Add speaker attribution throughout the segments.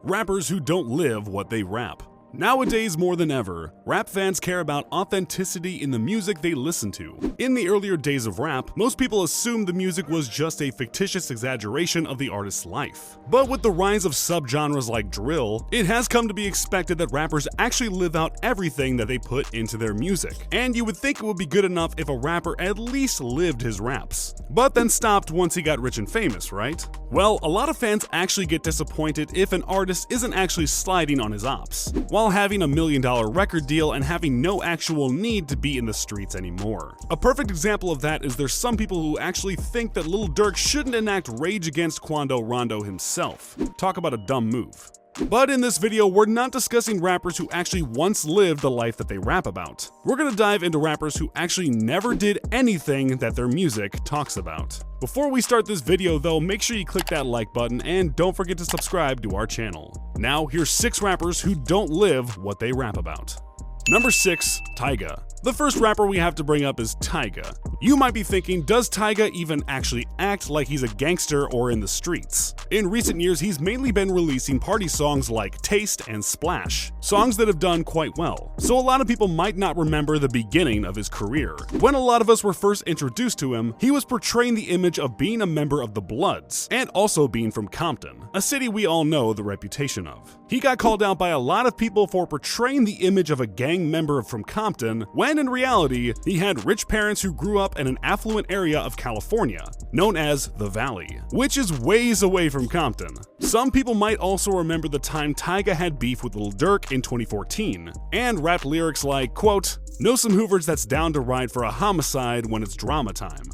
Speaker 1: Rappers who don't live what they rap. Nowadays, more than ever, rap fans care about authenticity in the music they listen to. In the earlier days of rap, most people assumed the music was just a fictitious exaggeration of the artist's life. But with the rise of subgenres like drill, it has come to be expected that rappers actually live out everything that they put into their music. And you would think it would be good enough if a rapper at least lived his raps. But then stopped once he got rich and famous, right? Well, a lot of fans actually get disappointed if an artist isn't actually sliding on his ops, while having a $1 million record deal and having no actual need to be in the streets anymore. A perfect example of that is there's some people who actually think that Lil Durk shouldn't enact Rage Against Quando Rondo himself. Talk about a dumb move. But in this video, we're not discussing rappers who actually once lived the life that they rap about. We're gonna dive into rappers who actually never did anything that their music talks about. Before we start this video though, make sure you click that like button and don't forget to subscribe to our channel. Now, here's 6 rappers who don't live what they rap about. Number 6, Tyga. The first rapper we have to bring up is Tyga. You might be thinking, does Tyga even actually act like he's a gangster or in the streets? In recent years, he's mainly been releasing party songs like Taste and Splash, songs that have done quite well. So a lot of people might not remember the beginning of his career. When a lot of us were first introduced to him, he was portraying the image of being a member of the Bloods, and also being from Compton, a city we all know the reputation of. He got called out by a lot of people for portraying the image of a gang member from Compton, when in reality, he had rich parents who grew up in an affluent area of California, known as the Valley, which is ways away from Compton. Some people might also remember the time Tyga had beef with Lil Durk in 2014, and rapped lyrics like, quote, "Know some Hoovers that's down to ride for a homicide when it's drama time."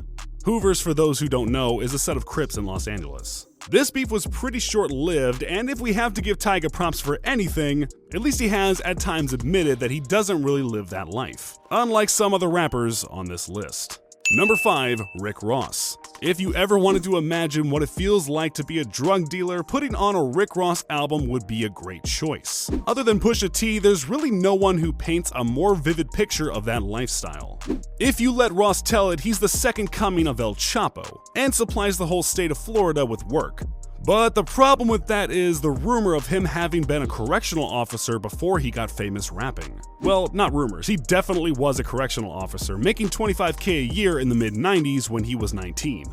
Speaker 1: Hoovers, for those who don't know, is a set of Crips in Los Angeles. This beef was pretty short-lived, and if we have to give Tyga props for anything, at least he has at times admitted that he doesn't really live that life, unlike some other rappers on this list. Number 5, Rick Ross. If you ever wanted to imagine what it feels like to be a drug dealer, putting on a Rick Ross album would be a great choice. Other than Pusha T, there's really no one who paints a more vivid picture of that lifestyle. If you let Ross tell it, he's the second coming of El Chapo, and supplies the whole state of Florida with work. But the problem with that is the rumor of him having been a correctional officer before he got famous rapping. Well, not rumors, he definitely was a correctional officer, making $25K a year in the mid-90s when he was 19.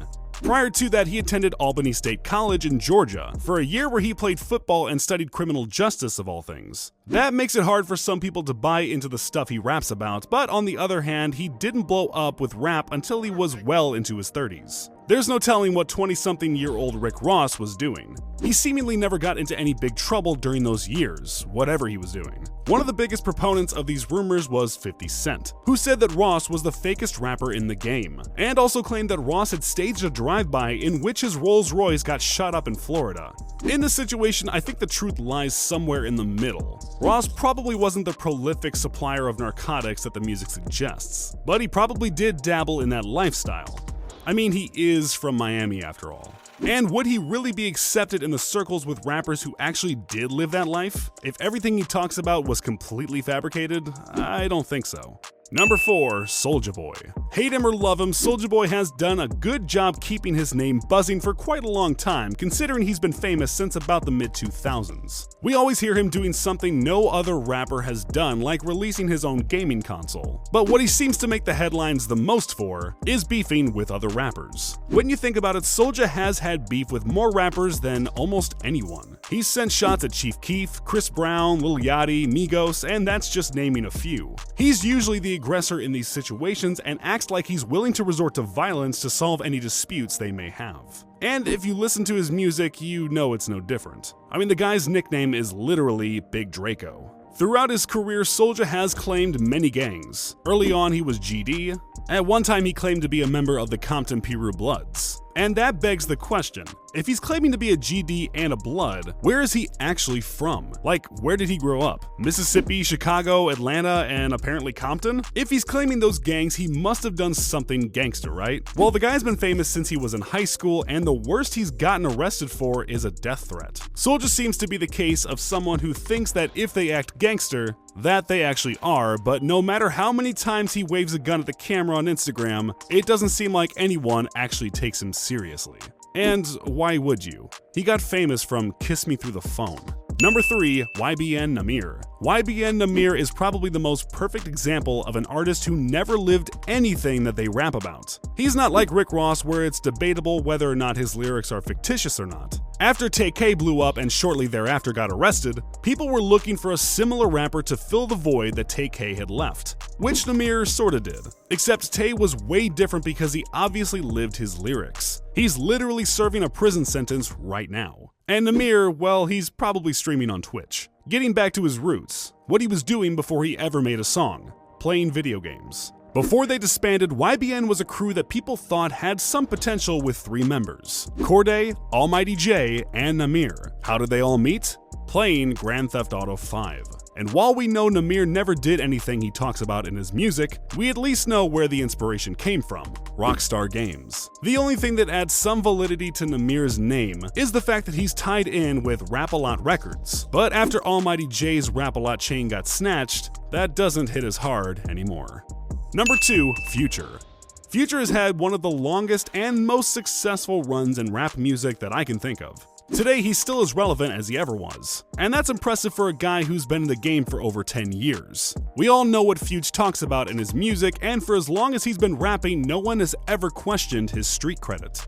Speaker 1: Prior to that, he attended Albany State College in Georgia for a year where he played football and studied criminal justice of all things. That makes it hard for some people to buy into the stuff he raps about, but on the other hand, he didn't blow up with rap until he was well into his 30s. There's no telling what 20-something-year-old Rick Ross was doing. He seemingly never got into any big trouble during those years, whatever he was doing. One of the biggest proponents of these rumors was 50 Cent, who said that Ross was the fakest rapper in the game, and also claimed that Ross had staged a drive-by in which his Rolls-Royce got shot up in Florida. In this situation, I think the truth lies somewhere in the middle. Ross probably wasn't the prolific supplier of narcotics that the music suggests, but he probably did dabble in that lifestyle. I mean, he is from Miami after all. And would he really be accepted in the circles with rappers who actually did live that life? If everything he talks about was completely fabricated, I don't think so. Number 4, Soulja Boy. Hate him or love him, Soulja Boy has done a good job keeping his name buzzing for quite a long time, considering he's been famous since about the mid-2000s. We always hear him doing something no other rapper has done, like releasing his own gaming console. But what he seems to make the headlines the most for is beefing with other rappers. When you think about it, Soulja has had beef with more rappers than almost anyone. He's sent shots at Chief Keef, Chris Brown, Lil Yachty, Migos, and that's just naming a few. He's usually the aggressor in these situations and acts like he's willing to resort to violence to solve any disputes they may have. And if you listen to his music, you know it's no different. I mean, the guy's nickname is literally Big Draco. Throughout his career, Soulja has claimed many gangs. Early on, he was GD. At one time, he claimed to be a member of the Compton Piru Bloods. And that begs the question, if he's claiming to be a GD and a Blood, where is he actually from? Like, where did he grow up? Mississippi, Chicago, Atlanta, and apparently Compton? If he's claiming those gangs, he must have done something gangster, right? Well, the guy's been famous since he was in high school, and the worst he's gotten arrested for is a death threat. Soulja seems to be the case of someone who thinks that if they act gangster, that they actually are, but no matter how many times he waves a gun at the camera on Instagram, it doesn't seem like anyone actually takes him seriously. And why would you? He got famous from Kiss Me Through the Phone. Number 3. YBN Namir. YBN Namir is probably the most perfect example of an artist who never lived anything that they rap about. He's not like Rick Ross, where it's debatable whether or not his lyrics are fictitious or not. After Tay-K blew up and shortly thereafter got arrested, people were looking for a similar rapper to fill the void that Tay-K had left, which Namir sorta did. Except Tay was way different because he obviously lived his lyrics. He's literally serving a prison sentence right now. And Namir, well, he's probably streaming on Twitch. Getting back to his roots, what he was doing before he ever made a song: playing video games. Before they disbanded, YBN was a crew that people thought had some potential with 3 members: Corday, Almighty J, and Namir. How did they all meet? Playing Grand Theft Auto 5. And while we know Namir never did anything he talks about in his music, we at least know where the inspiration came from: Rockstar Games. The only thing that adds some validity to Namir's name is the fact that he's tied in with Rap-A-Lot Records. But after Almighty J's Rap-A-Lot chain got snatched, that doesn't hit as hard anymore. Number 2. Future. Future has had one of the longest and most successful runs in rap music that I can think of. Today, he's still as relevant as he ever was, and that's impressive for a guy who's been in the game for over 10 years. We all know what Fuge talks about in his music, and for as long as he's been rapping, no one has ever questioned his street credit.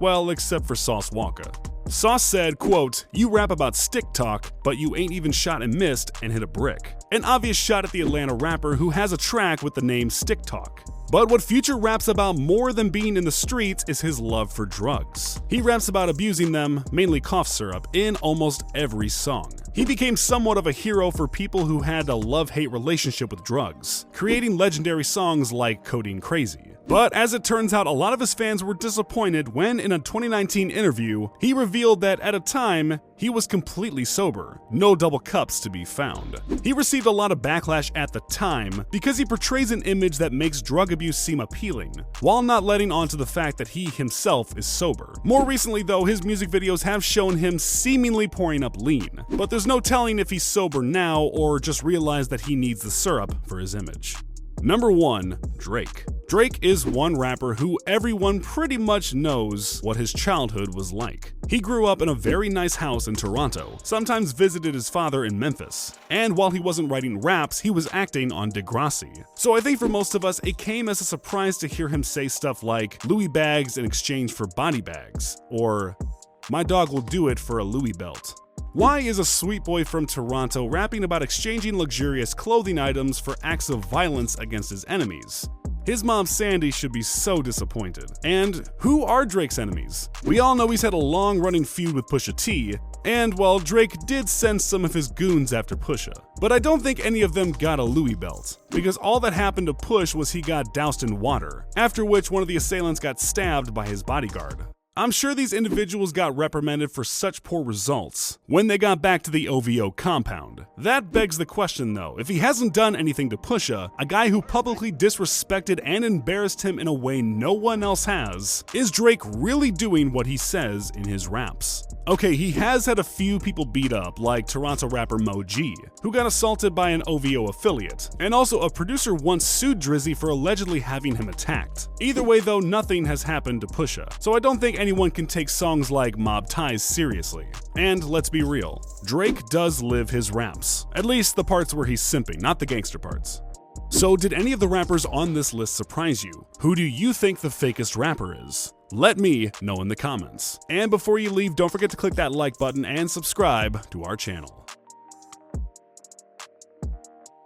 Speaker 1: Well, except for Sauce Walka. Sauce said, quote, "You rap about stick talk, but you ain't even shot and missed and hit a brick." An obvious shot at the Atlanta rapper who has a track with the name Stick Talk. But what Future raps about more than being in the streets is his love for drugs. He raps about abusing them, mainly cough syrup, in almost every song. He became somewhat of a hero for people who had a love-hate relationship with drugs, creating legendary songs like Codeine Crazy. But as it turns out, a lot of his fans were disappointed when, in a 2019 interview, he revealed that at a time, he was completely sober, no double cups to be found. He received a lot of backlash at the time because he portrays an image that makes drug abuse seem appealing, while not letting on to the fact that he himself is sober. More recently though, his music videos have shown him seemingly pouring up lean, but there's no telling if he's sober now or just realized that he needs the syrup for his image. Number 1. Drake. Drake is one rapper who everyone pretty much knows what his childhood was like. He grew up in a very nice house in Toronto, sometimes visited his father in Memphis, and while he wasn't writing raps, he was acting on Degrassi. So I think for most of us, it came as a surprise to hear him say stuff like Louis bags in exchange for body bags, or my dog will do it for a Louis belt. Why is a sweet boy from Toronto rapping about exchanging luxurious clothing items for acts of violence against his enemies? His mom Sandy should be so disappointed. And who are Drake's enemies? We all know he's had a long-running feud with Pusha T, and well, Drake did send some of his goons after Pusha. But I don't think any of them got a Louis belt, because all that happened to Push was he got doused in water, after which one of the assailants got stabbed by his bodyguard. I'm sure these individuals got reprimanded for such poor results when they got back to the OVO compound. That begs the question though, if he hasn't done anything to Pusha, a guy who publicly disrespected and embarrassed him in a way no one else has, is Drake really doing what he says in his raps? Okay, he has had a few people beat up, like Toronto rapper Mo G, who got assaulted by an OVO affiliate, and also a producer once sued Drizzy for allegedly having him attacked. Either way though, nothing has happened to Pusha, so I don't think anyone can take songs like Mob Ties seriously. And let's be real, Drake does live his raps, at least the parts where he's simping, not the gangster parts. So did any of the rappers on this list surprise you? Who do you think the fakest rapper is? Let me know in the comments. And before you leave, don't forget to click that like button and subscribe to our channel.